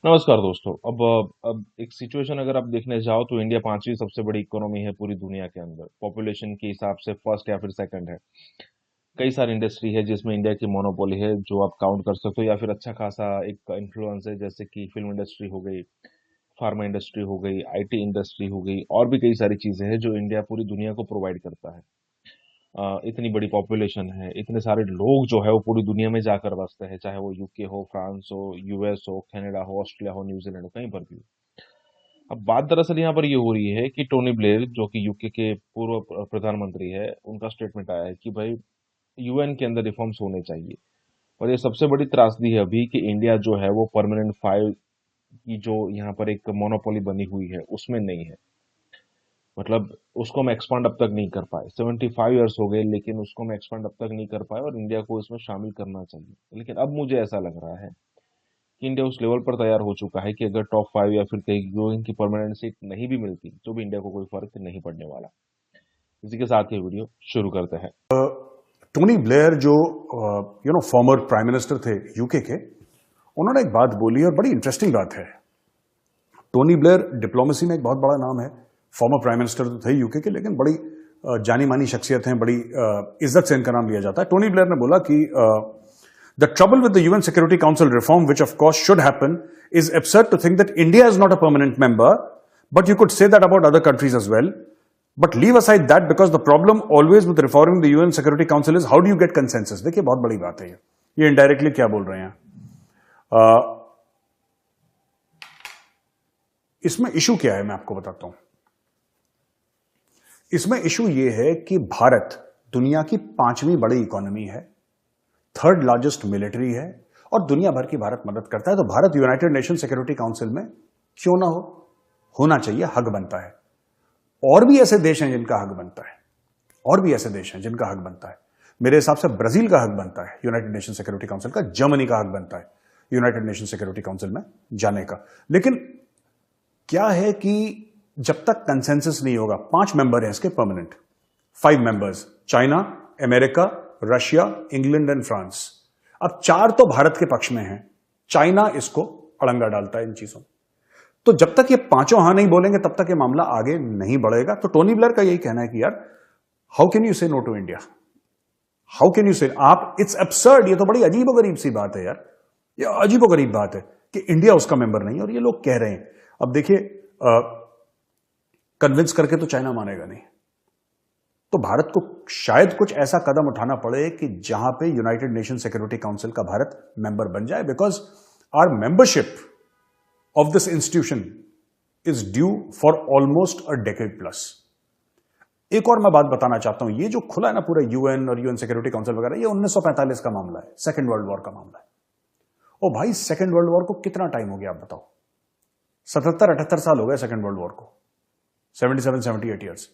नमस्कार दोस्तों। अब एक सिचुएशन अगर आप देखने जाओ तो इंडिया पांचवी सबसे बड़ी इकोनॉमी है पूरी दुनिया के अंदर। पॉपुलेशन के हिसाब से फर्स्ट या फिर सेकंड है। कई सारी इंडस्ट्री है जिसमें इंडिया की मोनोपोली है, जो आप काउंट कर सकते हो, या फिर अच्छा खासा एक इन्फ्लुएंस है, जैसे कि फिल्म इंडस्ट्री हो गई, फार्मा इंडस्ट्री हो गई, आईटी इंडस्ट्री हो गई, और भी कई सारी चीजें हैं जो इंडिया पूरी दुनिया को प्रोवाइड करता है। इतनी बड़ी पॉपुलेशन है, इतने सारे लोग जो है वो पूरी दुनिया में जाकर बसते हैं, चाहे वो यूके हो, फ्रांस हो, यूएस हो, कनाडा हो, ऑस्ट्रेलिया हो, न्यूजीलैंड हो, कहीं पर भी हो। अब बात दरअसल यहाँ पर ये हो रही है कि टोनी ब्लेयर, जो कि यूके के पूर्व प्रधानमंत्री है, उनका स्टेटमेंट आया है कि भाई यूएन के अंदर रिफॉर्म्स होने चाहिए। और ये सबसे बड़ी त्रासदी है अभी कि इंडिया जो है वो परमानेंट फाइव की जो यहाँ पर एक मोनोपोली बनी हुई है उसमें नहीं है। मतलब उसको हम एक्सपांड अब तक नहीं कर पाए। 75 ईयर्स हो गए लेकिन उसको हम एक्सपांड अब तक नहीं कर पाए, और इंडिया को इसमें शामिल करना चाहिए। लेकिन अब मुझे ऐसा लग रहा है कि इंडिया उस लेवल पर तैयार हो चुका है कि अगर टॉप फाइव या फिर कहीं यूएन की परमानेंट सीट नहीं भी मिलती तो भी इंडिया को कोई फर्क नहीं पड़ने वाला। इसी के साथ ये वीडियो शुरू करते हैं। टोनी ब्लेयर जो फॉर्मर प्राइम मिनिस्टर थे यूके के, उन्होंने एक बात बोली और बड़ी इंटरेस्टिंग बात है। टोनी ब्लेयर डिप्लोमेसी में एक बहुत बड़ा नाम है। फॉर्मर प्राइम मिनिस्टर तो थे यूके के, लेकिन बड़ी जानी मानी शख्सियत हैं, बड़ी इज्जत से इनका नाम लिया जाता है। टोनी ब्लेयर ने बोला कि the trouble with the UN security council reform which of course should happen is absurd to think that India is not a permanent member, but you could say that about other countries as well. But leave aside that, because the problem always with reforming the UN Security Council is how do you get consensus. देखिए बहुत बड़ी बात है ये indirectly क्या बोल रहे हैं। इसमें इशू क्या है मैं आपको बताता हूं। इसमें इशू ये है कि भारत दुनिया की पांचवी बड़ी इकोनॉमी है, थर्ड लार्जेस्ट मिलिट्री है, और दुनिया भर की भारत मदद करता है। तो Bharat United Nation security council में क्यों ना हो, होना चाहिए, हक बनता है। और भी ऐसे देश हैं जिनका हक बनता है, और भी ऐसे देश हैं जिनका हक बनता है। मेरे हिसाब से ब्राजील का हक बनता है यूनाइटेड नेशन सिक्योरिटी काउंसिल का, जर्मनी का हक बनता है यूनाइटेड नेशन सिक्योरिटी काउंसिल में जाने का। लेकिन क्या है कि जब तक कंसेंसस नहीं होगा, 5 मेंबर हैं इसके permanent, 5 members, China, America, Russia, England and France. अब 4 तो भारत के पक्ष में हैं, चाइना इसको अड़ंगा डालता है इन चीजों। तो जब तक ये पांचों हां नहीं बोलेंगे तब तक ये मामला आगे नहीं बढ़ेगा। तो टोनी ब्लेयर का यही कहना है कि यार, how can you say no to India, how can you say, आप, इट्स एब्सर्ड, ये तो बड़ी अजीबोगरीब सी बात है यार, ये अजीबोगरीब बात है कि इंडिया उसका मेंबर नहीं, और ये लोग कह रहे हैं। अब देखिए, कन्विंस करके तो चाइना मानेगा नहीं, तो भारत को शायद कुछ ऐसा कदम उठाना पड़े कि जहां पे यूनाइटेड नेशन सिक्योरिटी काउंसिल का भारत मेंबर बन जाए, because our membership of this institution is due for almost a decade plus. एक और मैं बात बताना चाहता हूं, ये जो खुला है ना पूरा यूएन और यूएन सिक्योरिटी काउंसिल वगैरह, ये 1945 का मामला है, सेकेंड वर्ल्ड वॉर का मामला है। ओ भाई, सेकेंड वर्ल्ड वॉर को कितना टाइम हो गया आप बताओ? 77-78 साल हो गए सेकेंड वर्ल्ड वॉर को, 77-78 ईयर्स।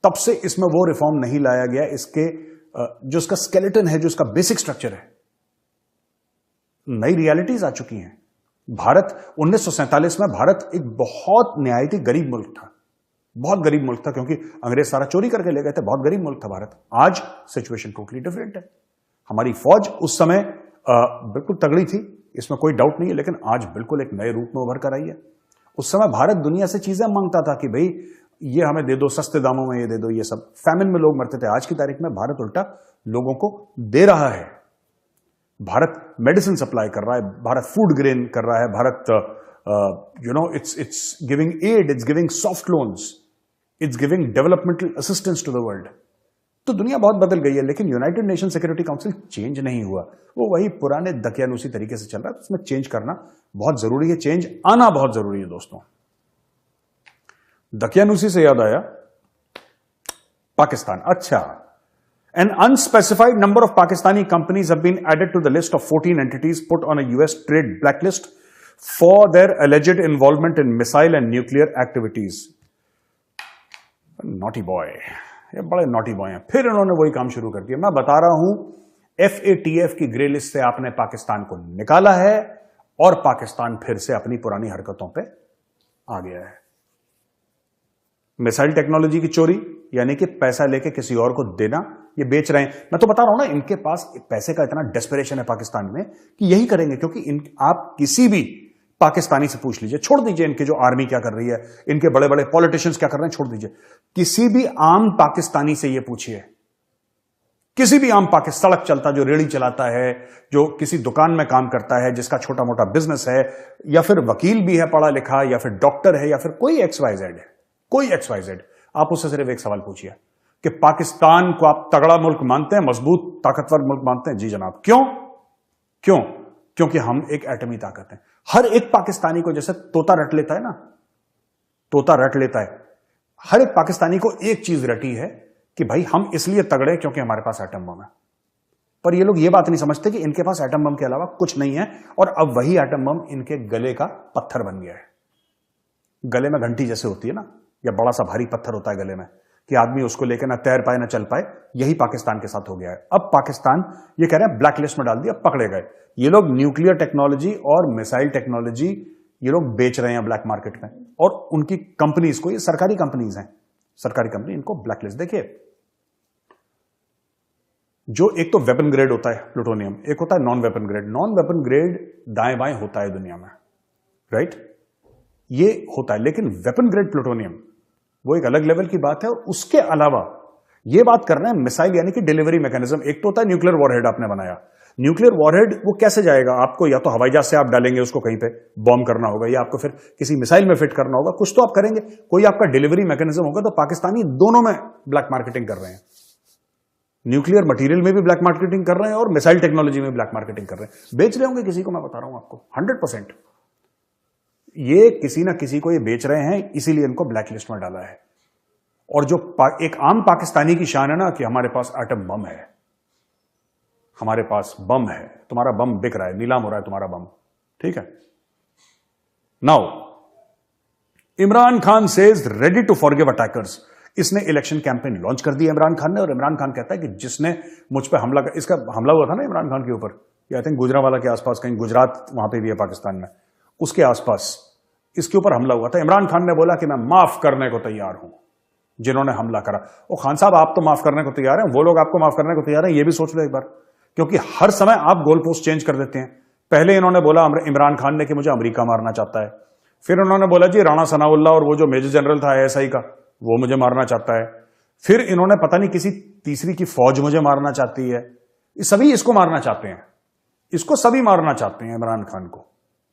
तब से इसमें वो रिफॉर्म नहीं लाया गया, इसके जो इसका स्केलेटन है, जो इसका बेसिक स्ट्रक्चर है, नई रियलिटीज आ चुकी हैं। भारत 1947 में भारत एक बहुत निहायती गरीब मुल्क था, बहुत गरीब मुल्क था, क्योंकि अंग्रेज सारा चोरी करके ले गए थे, बहुत गरीब मुल्क था भारत। आज सिचुएशन टोटली डिफरेंट है। हमारी फौज उस समय बिल्कुल तगड़ी थी, इसमें कोई डाउट नहीं है, लेकिन आज बिल्कुल एक नए रूप में उभर कर आई है। उस समय भारत दुनिया से चीजें मांगता था कि भाई ये हमें दे दो, सस्ते दामों में ये दे दो, ये सब। फैमिन में लोग मरते थे। आज की तारीख में भारत उल्टा लोगों को दे रहा है। भारत मेडिसिन सप्लाई कर रहा है, भारत फूड ग्रेन कर रहा है, Bharat it's giving aid, it's giving soft loans, it's giving developmental assistance to the world. तो दुनिया बहुत बदल गई है, लेकिन United Nation security council change नहीं हुआ, वो वही पुराने दकियानूसी तरीके से चल रहा है। तो उसमें चेंज करना बहुत जरूरी है, चेंज आना बहुत जरूरी है दोस्तों। दकियानूसी से याद आया पाकिस्तान। अच्छा, an unspecified number of Pakistani companies have been added to the list of 14 entities put on a US trade blacklist for their alleged involvement in missile and nuclear activities. Naughty boy, ये बड़े naughty boy हैं। फिर इन्होंने वही काम शुरू कर दिया। मैं बता रहा हूं, FATF की ग्रे लिस्ट से आपने पाकिस्तान को निकाला है, और पाकिस्तान फिर से अपनी पुरानी हरकतों पे आ गया है। मिसाइल टेक्नोलॉजी की चोरी, यानी कि पैसा लेके किसी और को देना, ये बेच रहे हैं। मैं तो बता रहा हूं ना, इनके पास पैसे का इतना डेस्परेशन है पाकिस्तान में कि यही करेंगे, क्योंकि आप किसी भी पाकिस्तानी से पूछ लीजिए, छोड़ दीजिए इनके जो आर्मी क्या कर रही है, इनके बड़े बड़े पॉलिटिशियंस क्या कर रहे हैं, छोड़ दीजिए। किसी भी आम पाकिस्तानी से यह पूछिए, किसी भी आम पाकिस्तान सड़क चलता, जो रेड़ी चलाता है, जो किसी दुकान में काम करता है, जिसका छोटा मोटा बिजनेस है, या फिर वकील भी है पढ़ा लिखा, या फिर डॉक्टर है, या फिर कोई XYZ है, कोई XYZ, आप उससे सिर्फ एक सवाल पूछिए कि पाकिस्तान को आप तगड़ा मुल्क मानते हैं, मजबूत ताकतवर मुल्क मानते हैं? जी जनाब। क्यों? क्यों? क्योंकि हम एक एटमी ताकत हैं। हर एक पाकिस्तानी को जैसे तोता रट लेता है ना, तोता रट लेता है, हर एक पाकिस्तानी को एक चीज रटी है कि भाई हम इसलिए तगड़े क्योंकि हमारे पास एटम बम है। पर ये लोग ये बात नहीं समझते कि इनके पास एटम बम के अलावा कुछ नहीं है, और अब वही एटम बम इनके गले का पत्थर बन गया है। गले में घंटी जैसे होती है ना, या बड़ा सा भारी पत्थर होता है गले में, कि आदमी उसको लेकर ना तैर पाए ना चल पाए, यही पाकिस्तान के साथ हो गया है। अब पाकिस्तान ये कह रहे हैं ब्लैक लिस्ट में डाल दिया, पकड़े गए। ये लोग न्यूक्लियर टेक्नोलॉजी और मिसाइल टेक्नोलॉजी ये लोग बेच रहे हैं ब्लैक मार्केट में, और उनकी कंपनीज को, ये सरकारी कंपनीज हैं, सरकारी कंपनी, इनको ब्लैक लिस्ट। देखिए, जो एक तो वेपन ग्रेड होता है प्लूटोनियम, एक होता है non weapon grade. Non weapon grade दाएं बाएं होता है दुनिया में, राइट, ये होता है, लेकिन वेपन ग्रेड प्लूटोनियम वो एक अलग लेवल की बात है। और उसके अलावा ये बात कर रहे हैं मिसाइल यानी कि डिलीवरी मैकेनिज्म। एक तो होता है न्यूक्लियर वॉरहेड, आपने बनाया न्यूक्लियर वॉरहेड, वो कैसे जाएगा? आपको या तो हवाई जहाज से आप डालेंगे उसको, कहीं पे बॉम्ब करना होगा, या आपको फिर किसी मिसाइल में फिट करना होगा, कुछ तो आप करेंगे, कोई आपका डिलीवरी मैकेनिज्म होगा। तो पाकिस्तानी दोनों में ब्लैक मार्केटिंग कर रहे हैं, न्यूक्लियर मटेरियल में भी ब्लैक मार्केटिंग कर रहे हैं और मिसाइल टेक्नोलॉजी में ब्लैक मार्केटिंग कर रहे हैं। बेच रहे होंगे किसी को, मैं बता रहा हूं आपको 100%, ये किसी ना किसी को ये बेच रहे हैं, इसीलिए इनको ब्लैक लिस्ट में डाला है। और जो एक आम पाकिस्तानी की शान है ना कि हमारे पास एटम बम है, हमारे पास बम है, तुम्हारा बम बिक रहा है, नीलाम हो रहा है तुम्हारा बम, ठीक है। Now Imran Khan says ready to forgive attackers. इसने इलेक्शन कैंपेन लॉन्च कर दिया इमरान खान ने, और इमरान खान कहता है कि जिसने मुझ पर हमला, इसका हमला हुआ था ना इमरान खान के ऊपर, आई थिंक गुजरावाला के आसपास, कहीं गुजरात वहां पे भी है पाकिस्तान में, उसके आसपास इसके ऊपर हमला हुआ था। इमरान खान ने बोला कि मैं माफ करने को तैयार हूं जिन्होंने हमला करा। ओ खान साहब, आप तो माफ करने को तैयार हैं, वो लोग आपको माफ करने को तैयार हैं, ये भी सोच लो एक बार, क्योंकि हर समय आप गोल पोस्ट चेंज कर देते हैं। पहले इन्होंने बोला इमरान खान ने कि मुझे अमेरिका मारना चाहता है, फिर उन्होंने बोला जी राणा सनाउल्लाह और वो जो मेजर जनरल था ISI का, वो मुझे मारना चाहता है, फिर इन्होंने पता नहीं किसी तीसरी की फौज मुझे मारना चाहती है। सभी इसको मारना चाहते हैं, इसको सभी मारना चाहते हैं इमरान खान को।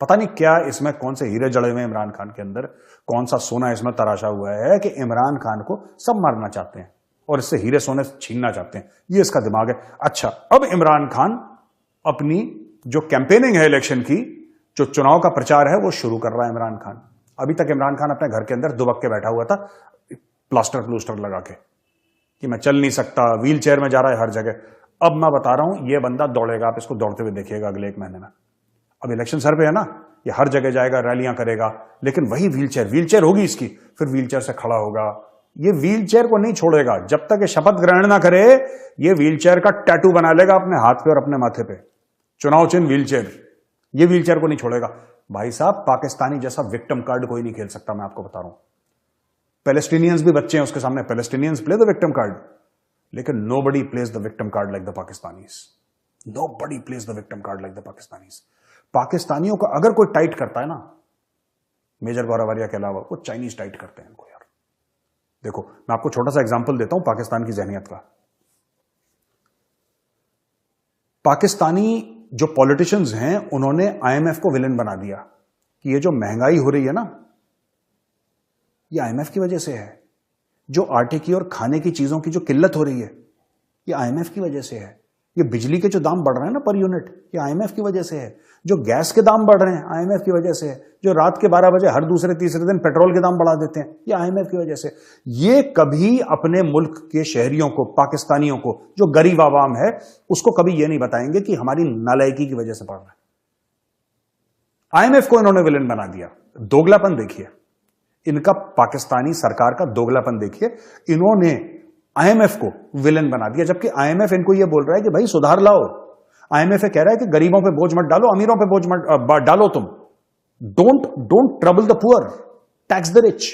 पता नहीं क्या इसमें कौन से हीरे जड़े हुए इमरान खान के अंदर, कौन सा सोना इसमें तराशा हुआ है कि इमरान खान को सब मारना चाहते हैं और इससे हीरे सोने छीनना चाहते हैं, ये इसका दिमाग है। अच्छा, अब इमरान खान अपनी जो कैंपेनिंग है इलेक्शन की, जो चुनाव का प्रचार है, वो शुरू कर रहा है इमरान खान। अभी तक इमरान खान अपने घर के अंदर दुबक के बैठा हुआ था, प्लास्टर लगा के, कि मैं चल नहीं सकता, व्हील चेयर में जा रहा है हर जगह। अब मैं बता रहा हूं, ये बंदा दौड़ेगा, आप इसको दौड़ते हुए देखिएगा अगले 1 महीने में। अब इलेक्शन सर पे है ना, ये हर जगह जाएगा, रैलियां करेगा, लेकिन वही व्हीलचेयर होगी इसकी, फिर व्हीलचेयर से खड़ा होगा। ये व्हीलचेयर को नहीं छोड़ेगा जब तक ये शपथ ग्रहण ना करे। ये व्हीलचेयर का टैटू बना लेगा अपने हाथ पे और अपने माथे पे, चुनाव चिन्ह व्हीलचेयर। ये व्हीलचेयर को नहीं छोड़ेगा भाई साहब। पाकिस्तानी जैसा विक्टिम कार्ड कोई नहीं खेल सकता, मैं आपको बता रहा हूं। पैलेस्टीनियंस भी बच्चे हैं उसके सामने, Palestinians play the victim card, लेकिन nobody plays the victim card like the Pakistanis. Nobody plays the victim card like the Pakistanis. पाकिस्तानियों को अगर कोई टाइट करता है ना, मेजर गौरवरिया के अलावा, वो चाइनीज टाइट करते हैं इनको यार। देखो, मैं आपको छोटा सा एग्जांपल देता हूं पाकिस्तान की जहनियत का। पाकिस्तानी जो पॉलिटिशियंस हैं, उन्होंने IMF को विलेन बना दिया कि ये जो महंगाई हो रही है ना, ये IMF की वजह से है। जो आटे की और खाने की चीजों की जो किल्लत हो रही है, ये IMF की वजह से है। ये बिजली के जो दाम बढ़ रहे हैं ना पर यूनिट, ये IMF की वजह से है। जो गैस के दाम बढ़ रहे हैं, IMF की वजह से है। जो रात के 12 बजे हर दूसरे तीसरे दिन पेट्रोल के दाम बढ़ा देते हैं, ये IMF की वजह से। ये कभी अपने मुल्क के शहरियों को, पाकिस्तानियों को, जो गरीब आवाम है, उसको कभी ये नहीं बताएंगे कि हमारी नालायकी की वजह से बढ़ रहा है। IMF को इन्होंने विलेन बना दिया। दोगलापन देखिए इनका, पाकिस्तानी सरकार का दोगलापन देखिए। इन्होंने IMF को विलेन बना दिया, जबकि IMF इनको यह बोल रहा है कि भाई सुधार लाओ। IMF कह रहा है कि गरीबों पे बोझ मत डालो, अमीरों पे बोझ मत डालो, तुम don't trouble the poor, tax the rich.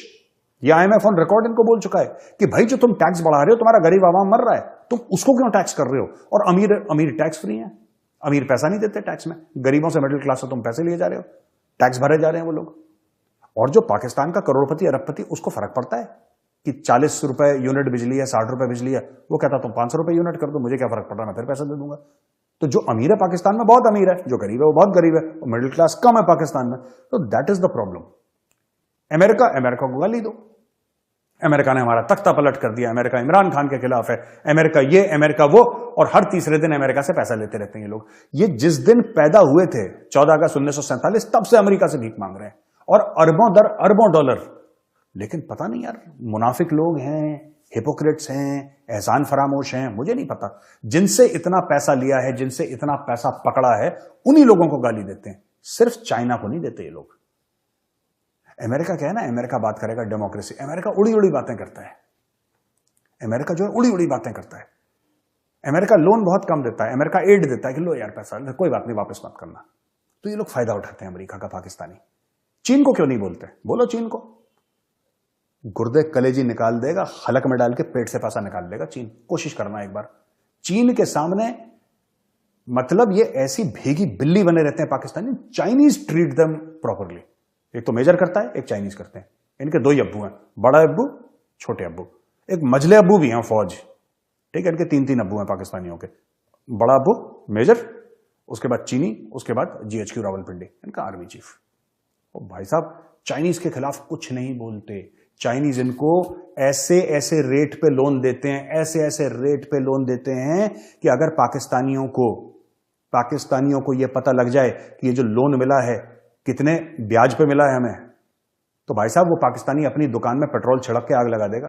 ये IMF ऑन रिकॉर्ड इनको बोल चुका है कि भाई जो तुम टैक्स बढ़ा रहे हो, तुम्हारा गरीब आवाम मर रहा है, तुम उसको क्यों टैक्स कर रहे हो? और अमीर टैक्स फ्री है, अमीर पैसा नहीं देते टैक्स में, गरीबों से, मिडिल क्लास से तुम पैसे लिए जा रहे हो। टैक्स भरे जा रहे हैं वो लोग। और जो पाकिस्तान का करोड़पति अरबपति, उसको फर्क पड़ता है कि 40 रुपए यूनिट बिजली है, 60 रुपए बिजली है, वो कहता तुम 500 रुपए यूनिट कर दो, मुझे क्या फर्क पड़ रहा है, मैं फिर पैसा दे दूंगा। तो जो अमीर है पाकिस्तान में बहुत अमीर है, जो गरीब है वो बहुत गरीब है, और मिडिल क्लास कम है पाकिस्तान में। तो that is the problem. America को गाली दो, अमेरिका ने हमारा तख्ता पलट कर दिया, अमेरिका इमरान खान के खिलाफ है, अमेरिका ये अमेरिका वो, और हर तीसरे दिन अमेरिका से पैसा लेते रहते हैं ये लोग। ये जिस दिन पैदा हुए थे 14 अगस्त 1947, तब से अमेरिका से भीख मांग रहे हैं, और अरबों दर अरबों डॉलर। लेकिन पता नहीं यार, मुनाफिक लोग हैं, हिपोक्रेट्स हैं, एहसान फरामोश हैं, मुझे नहीं पता, जिनसे इतना पैसा लिया है, जिनसे इतना पैसा पकड़ा है, उन्हीं लोगों को गाली देते हैं। सिर्फ चाइना को नहीं देते ये लोग। अमेरिका क्या है ना, अमेरिका बात करेगा डेमोक्रेसी, अमेरिका उड़ी उड़ी बातें करता है। अमेरिका जो है उड़ी उड़ी बातें करता है। अमेरिका लोन बहुत कम देता है, अमेरिका एड देता है कि लो यार पैसा, कोई बात नहीं, वापस मत करना। तो ये लोग फायदा उठाते हैं अमेरिका का, पाकिस्तानी। चीन को क्यों नहीं बोलते? बोलो चीन को, गुर्दे कलेजी निकाल देगा, हलक में डाल के पेट से पैसा निकाल देगा चीन। कोशिश करना एक बार। चीन के सामने मतलब ये ऐसी भेगी बिल्ली बने रहते हैं Pakistani. Chinese treat them properly. एक तो मेजर करता है, एक चाइनीज करते हैं। इनके दो ही अब्बू हैं, बड़ा अब्बू, छोटे अब्बू। एक मजले अब्बू भी हैं फौज, ठीक है। इनके 3-3 अब्बू हैं पाकिस्तानियों के। बड़ा अब्बू मेजर, उसके बाद चीनी, उसके बाद GHQ रावलपिंडी, इनका आर्मी चीफ। और भाई साहब चाइनीज के खिलाफ कुछ नहीं बोलते। चाइनीज इनको ऐसे ऐसे रेट पे लोन देते हैं, ऐसे ऐसे रेट पे लोन देते हैं कि अगर पाकिस्तानियों को यह पता लग जाए कि ये जो लोन मिला है कितने ब्याज पे मिला है हमें, तो भाई साहब वो पाकिस्तानी अपनी दुकान में पेट्रोल छिड़क के आग लगा देगा।